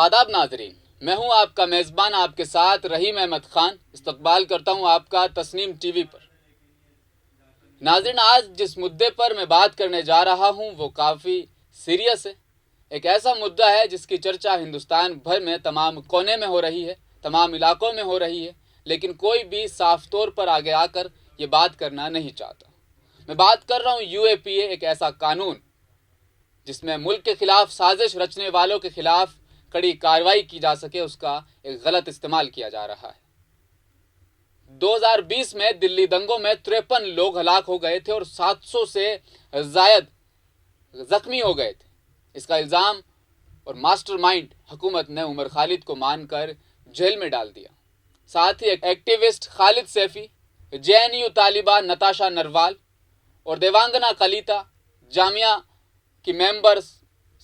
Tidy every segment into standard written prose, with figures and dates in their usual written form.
आदाब नाजरीन, मैं हूं आपका मेज़बान आपके साथ रहीम अहमद खान। इस्तकबाल करता हूं आपका तस्नीम टीवी पर। नाजरीन, आज जिस मुद्दे पर मैं बात करने जा रहा हूं वो काफ़ी सीरियस है। एक ऐसा मुद्दा है जिसकी चर्चा हिंदुस्तान भर में तमाम कोने में हो रही है, तमाम इलाकों में हो रही है, लेकिन कोई भी साफ तौर पर आगे आकर ये बात करना नहीं चाहता। मैं बात कर रहा हूँ यूएपीए, एक ऐसा कानून जिसमें मुल्क के खिलाफ साजिश रचने वालों के खिलाफ कड़ी कार्रवाई की जा सके, उसका एक गलत इस्तेमाल किया जा रहा है। 2020 में दिल्ली दंगों में 53 लोग हलाक हो गए थे और 700 से जायद जख्मी हो गए थे। इसका इल्ज़ाम और मास्टरमाइंड हुकूमत ने उमर खालिद को मानकर जेल में डाल दिया। साथ ही एक्टिविस्ट खालिद सैफी, जेएनयू तालिबा नताशा नरवाल और देवांगना कलीता, जामिया की मेंबर्स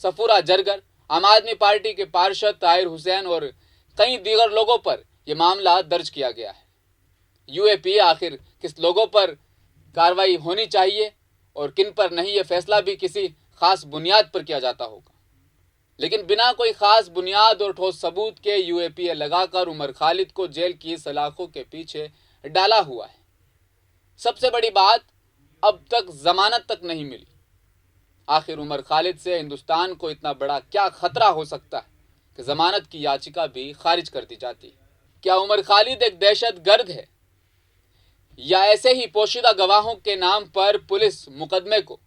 सफूरा जरगर, आम आदमी पार्टी के पार्षद ताहिर हुसैन और कई दीगर लोगों पर यह मामला दर्ज किया गया है। यूएपीए आखिर किस लोगों पर कार्रवाई होनी चाहिए और किन पर नहीं, यह फैसला भी किसी खास बुनियाद पर किया जाता होगा। लेकिन बिना कोई खास बुनियाद और ठोस सबूत के यूएपीए लगाकर उमर खालिद को जेल की सलाखों के पीछे डाला हुआ है। सबसे बड़ी बात, अब तक जमानत तक नहीं मिली। आखिर उमर खालिद से हिंदुस्तान को इतना बड़ा क्या खतरा हो सकता है कि जमानत की याचिका भी खारिज कर दी जाती है? क्या उमर खालिद एक दहशत गर्द है या ऐसे ही पोशीदा गवाहों के नाम पर पुलिस मुकदमे को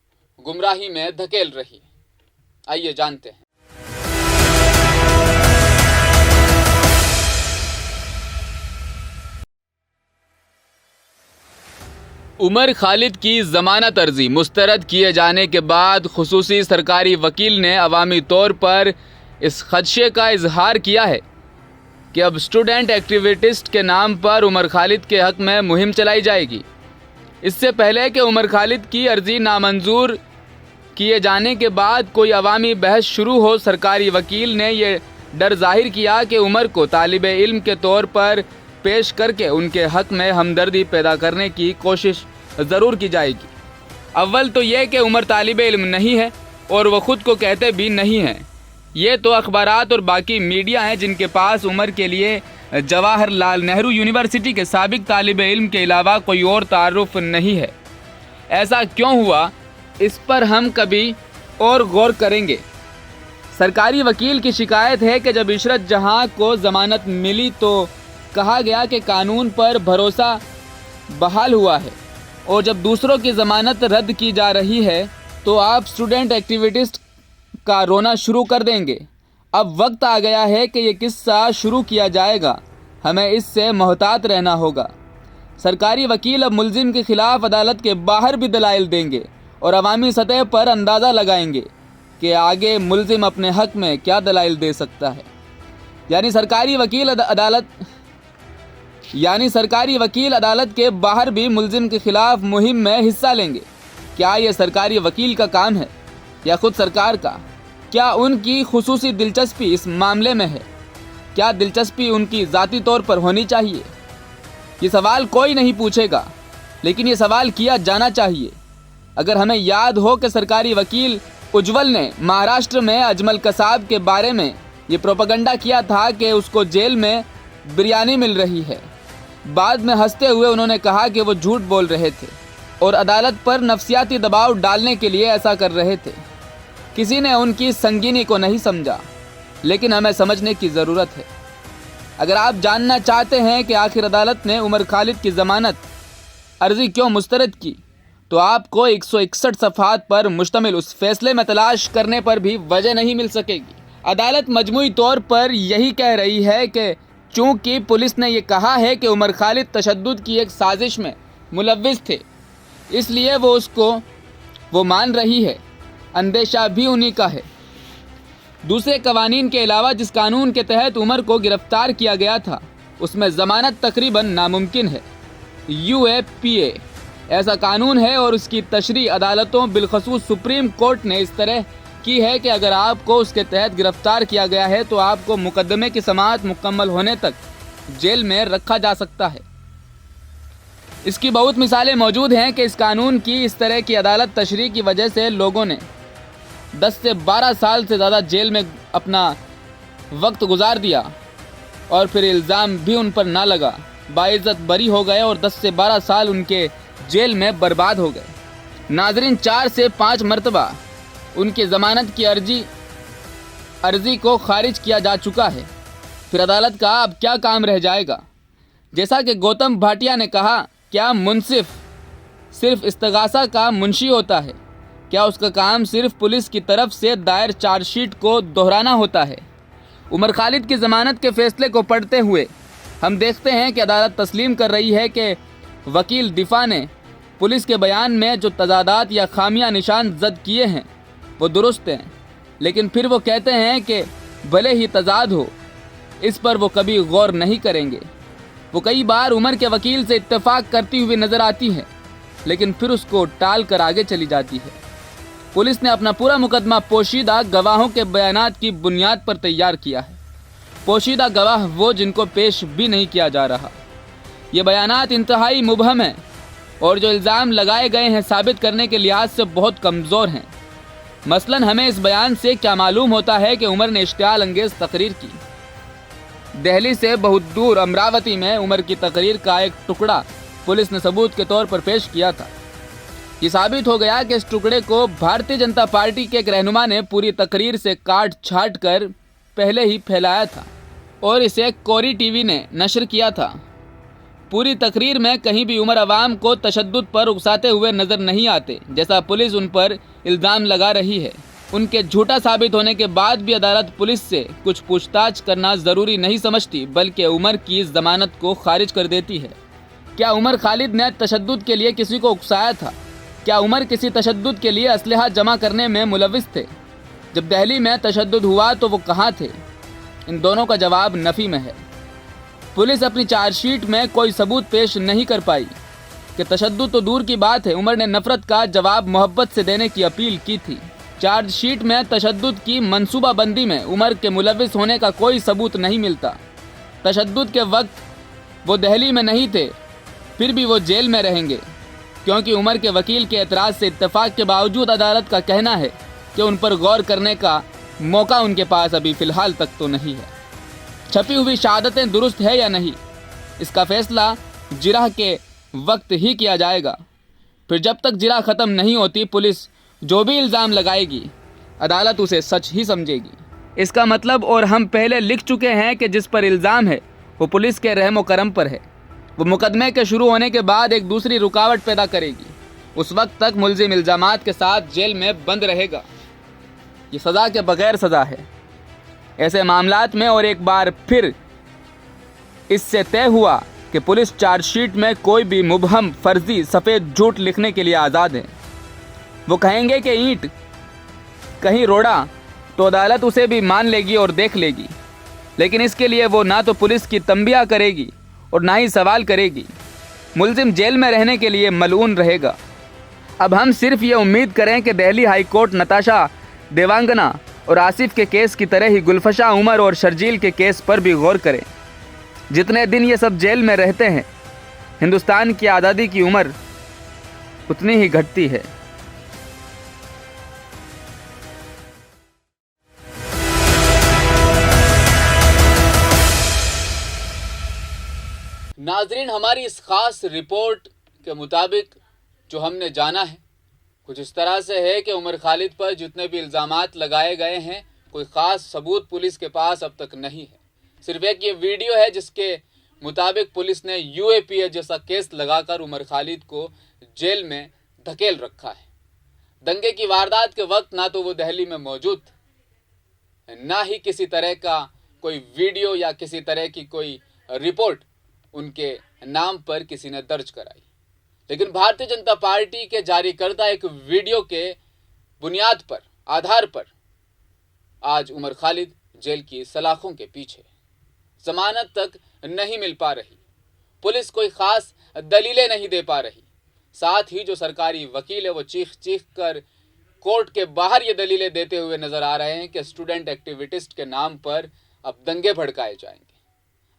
गुमराही में धकेल रही है? आइए जानते हैं। उमर खालिद की ज़मानत अर्जी मुस्तरद किए जाने के बाद खुसूसी सरकारी वकील ने अवामी तौर पर इस खदशे का इजहार किया है कि अब स्टूडेंट एक्टिविस्ट के नाम पर उमर खालिद के हक़ में मुहिम चलाई जाएगी। इससे पहले कि उमर खालिद की अर्जी नामंजूर किए जाने के बाद कोई अवामी बहस शुरू हो, सरकारी वकील ने यह डर जाहिर किया कि उमर को तालिबे इल्म के तौर पर पेश करके उनके हक़ में हमदर्दी पैदा करने की कोशिश ज़रूर की जाएगी। अव्वल तो यह कि उमर तालिबे इल्म नहीं है और वह ख़ुद को कहते भी नहीं हैं। ये तो अखबारात और बाकी मीडिया हैं जिनके पास उमर के लिए जवाहरलाल नेहरू यूनिवर्सिटी के साबिक तालिबे इल्म के अलावा कोई और तारुफ नहीं है। ऐसा क्यों हुआ, इस पर हम कभी और गौर करेंगे। सरकारी वकील की शिकायत है कि जब इशरत जहां को ज़मानत मिली तो कहा गया कि कानून पर भरोसा बहाल हुआ है, और जब दूसरों की ज़मानत रद्द की जा रही है तो आप स्टूडेंट एक्टिविस्ट का रोना शुरू कर देंगे। अब वक्त आ गया है कि ये किस्सा शुरू किया जाएगा, हमें इससे मोहतात रहना होगा। सरकारी वकील अब मुलजिम के ख़िलाफ़ अदालत के बाहर भी दलाइल देंगे और अवामी सतह पर अंदाज़ा लगाएंगे कि आगे मुलजिम अपने हक़ में क्या दलाइल दे सकता है। यानी सरकारी वकील अदालत के बाहर भी मुलजिम के खिलाफ मुहिम में हिस्सा लेंगे। क्या ये सरकारी वकील का काम है या खुद सरकार का? क्या उनकी खुसूसी दिलचस्पी इस मामले में है? क्या दिलचस्पी उनकी ज़ाती तौर पर होनी चाहिए? ये सवाल कोई नहीं पूछेगा, लेकिन ये सवाल किया जाना चाहिए। अगर हमें याद हो कि सरकारी वकील उज्ज्वल ने महाराष्ट्र में अजमल कसाब के बारे में ये प्रोपेगेंडा किया था कि उसको जेल में बिरयानी मिल रही है। बाद में हंसते हुए उन्होंने कहा कि वो झूठ बोल रहे थे और अदालत पर नफसियाती दबाव डालने के लिए ऐसा कर रहे थे। किसी ने उनकी संगीनी को नहीं समझा, लेकिन हमें समझने की ज़रूरत है। अगर आप जानना चाहते हैं कि आखिर अदालत ने उमर खालिद की ज़मानत अर्जी क्यों मुस्तरद की, तो आपको 161 सफ़हात पर मुश्तमिल उस फैसले में तलाश करने पर भी वजह नहीं मिल सकेगी। अदालत मजमूई तौर पर यही कह रही है कि चूँकि पुलिस ने यह कहा है कि उमर खालिद तशद्दुद की एक साजिश में मुलव्विस थे, इसलिए वो मान रही है। अंदेशा भी उन्हीं का है। दूसरे कवानीन के अलावा जिस कानून के तहत उमर को गिरफ्तार किया गया था, उसमें ज़मानत तकरीबन नामुमकिन है। यूएपीए ऐसा कानून है और उसकी तशरीह अदालतों बिलखसूस सुप्रीम कोर्ट ने इस तरह की है कि अगर आपको उसके तहत गिरफ्तार किया गया है तो आपको मुकदमे की समाअत मुकम्मल होने तक जेल में रखा जा सकता है। इसकी बहुत मिसालें मौजूद हैं कि इस कानून की इस तरह की अदालत तशरीह की वजह से लोगों ने 10 से 12 साल से ज़्यादा जेल में अपना وقت گزار دیا اور پھر الزام بھی ان پر نہ لگا، باعزت بری ہو گئے اور 10 سے 12 سال ان کے جیل میں برباد ہو گئے۔ ناظرین، 4 سے 5 مرتبہ ان کی ضمانت کی عرضی کو خارج کیا جا چکا ہے۔ پھر عدالت کا اب کیا کام رہ جائے گا؟ جیسا کہ گوتم بھاٹیا نے کہا، کیا منصف صرف استغاثہ کا منشی ہوتا ہے؟ کیا اس کا کام صرف پولیس کی طرف سے دائر چارج شیٹ کو دہرانا ہوتا ہے؟ عمر خالد کی ضمانت کے فیصلے کو پڑھتے ہوئے ہم دیکھتے ہیں کہ عدالت تسلیم کر رہی ہے کہ وکیل دفاع نے پولیس کے بیان میں جو تضادات یا خامیاں نشان زد کیے ہیں وہ درست ہیں، لیکن پھر وہ کہتے ہیں کہ بھلے ہی تضاد ہو، اس پر وہ کبھی غور نہیں کریں گے۔ وہ کئی بار عمر کے وکیل سے اتفاق کرتی ہوئی نظر آتی ہے، لیکن پھر اس کو ٹال کر آگے چلی جاتی ہے۔ پولیس نے اپنا پورا مقدمہ پوشیدہ گواہوں کے بیانات کی بنیاد پر تیار کیا ہے۔ پوشیدہ گواہ وہ جن کو پیش بھی نہیں کیا جا رہا۔ یہ بیانات انتہائی مبہم ہیں اور جو الزام لگائے گئے ہیں ثابت کرنے کے لحاظ سے بہت کمزور ہیں۔ مثلاً ہمیں اس بیان سے کیا معلوم ہوتا ہے کہ عمر نے اشتعال انگیز تقریر کی۔ دہلی سے بہت دور امراوتی میں عمر کی تقریر کا ایک ٹکڑا پولیس نے ثبوت کے طور پر پیش کیا تھا۔ یہ ثابت ہو گیا کہ اس ٹکڑے کو بھارتیہ جنتا پارٹی کے ایک رہنما نے پوری تقریر سے کاٹ چھانٹ کر پہلے ہی پھیلایا تھا اور اسے کوری ٹی وی نے نشر کیا تھا۔ پوری تقریر میں کہیں بھی عمر عوام کو تشدد پر اکساتے ہوئے نظر نہیں آتے، جیسا پولیس ان پر الزام لگا رہی ہے۔ ان کے جھوٹا ثابت ہونے کے بعد بھی عدالت پولیس سے کچھ پوچھ تاچھ کرنا ضروری نہیں سمجھتی، بلکہ عمر کی ضمانت کو خارج کر دیتی ہے۔ کیا عمر خالد نے تشدد کے لیے کسی کو اکسایا تھا؟ کیا عمر کسی تشدد کے لیے اسلحہ جمع کرنے میں ملوث تھے؟ جب دہلی میں تشدد ہوا تو وہ کہاں تھے؟ ان دونوں کا جواب نفی میں ہے۔ پولیس اپنی چارج شیٹ میں کوئی ثبوت پیش نہیں کر پائی کہ تشدد تو دور کی بات ہے، عمر نے نفرت کا جواب محبت سے دینے کی اپیل کی تھی۔ چارج شیٹ میں تشدد کی منصوبہ بندی میں عمر کے ملوث ہونے کا کوئی ثبوت نہیں ملتا۔ تشدد کے وقت وہ دہلی میں نہیں تھے، پھر بھی وہ جیل میں رہیں گے، کیونکہ عمر کے وکیل کے اعتراض سے اتفاق کے باوجود عدالت کا کہنا ہے کہ ان پر غور کرنے کا موقع ان کے پاس ابھی فی الحال تک تو نہیں ہے۔ چھپی ہوئی شہادتیں درست ہے یا نہیں، اس کا فیصلہ جرح کے وقت ہی کیا جائے گا۔ پھر جب تک جرح ختم نہیں ہوتی، پولیس جو بھی الزام لگائے گی عدالت اسے سچ ہی سمجھے گی۔ اس کا مطلب، اور ہم پہلے لکھ چکے ہیں، کہ جس پر الزام ہے وہ پولیس کے رحم و کرم پر ہے۔ وہ مقدمے کے شروع ہونے کے بعد ایک دوسری رکاوٹ پیدا کرے گی۔ اس وقت تک ملزم الزامات کے ساتھ جیل میں بند رہے گا۔ یہ سزا کے بغیر سزا ہے۔ ایسے معاملات میں اور ایک بار پھر اس سے طے ہوا کہ پولیس چارج شیٹ میں کوئی بھی مبہم، فرضی، سفید جھوٹ لکھنے کے لیے آزاد ہے۔ وہ کہیں گے کہ اینٹ کہیں روڑا تو عدالت اسے بھی مان لے گی اور دیکھ لے گی، لیکن اس کے لیے وہ نہ تو پولیس کی تنبیہ کرے گی اور نہ ہی سوال کرے گی۔ ملزم جیل میں رہنے کے لیے ملعون رہے گا۔ اب ہم صرف یہ امید کریں کہ دہلی ہائی کورٹ نتاشا دیوانگنا اور آصف کے کیس کی طرح ہی گلفشا عمر اور شرجیل کے کیس پر بھی غور کریں۔ جتنے دن یہ سب جیل میں رہتے ہیں، ہندوستان کی آزادی کی عمر اتنی ہی گھٹتی ہے۔ ناظرین، ہماری اس خاص رپورٹ کے مطابق جو ہم نے جانا ہے کچھ اس طرح سے ہے کہ عمر خالد پر جتنے بھی الزامات لگائے گئے ہیں، کوئی خاص ثبوت پولیس کے پاس اب تک نہیں ہے۔ صرف ایک یہ ویڈیو ہے جس کے مطابق پولیس نے UAPA جیسا کیس لگا کر عمر خالد کو جیل میں دھکیل رکھا ہے۔ دنگے کی واردات کے وقت نہ تو وہ دہلی میں موجود تھے، نہ ہی کسی طرح کا کوئی ویڈیو یا کسی طرح کی کوئی رپورٹ ان کے نام پر کسی نے درج کرائی۔ لیکن بھارتیہ جنتا پارٹی کے جاری کردہ ایک ویڈیو کے بنیاد پر، آدھار پر، آج عمر خالد جیل کی سلاخوں کے پیچھے۔ ضمانت تک نہیں مل پا رہی، پولیس کوئی خاص دلیلیں نہیں دے پا رہی، ساتھ ہی جو سرکاری وکیل ہے وہ چیخ چیخ کر کورٹ کے باہر یہ دلیلیں دیتے ہوئے نظر آ رہے ہیں کہ اسٹوڈنٹ ایکٹیویسٹ کے نام پر اب دنگے بھڑکائے جائیں گے۔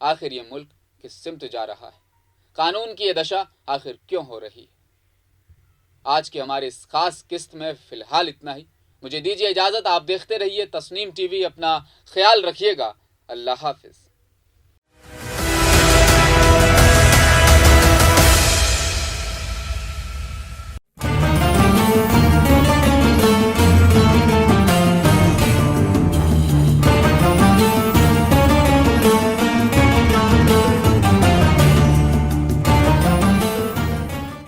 آخر یہ ملک کس سمت جا رہا ہے؟ قانون کی یہ دشا آخر کیوں ہو رہی ہے؟ آج کی ہماری اس خاص قسط میں فی الحال اتنا ہی۔ مجھے دیجیے اجازت، آپ دیکھتے رہیے تسنیم ٹی وی، اپنا خیال رکھیے گا، اللہ حافظ۔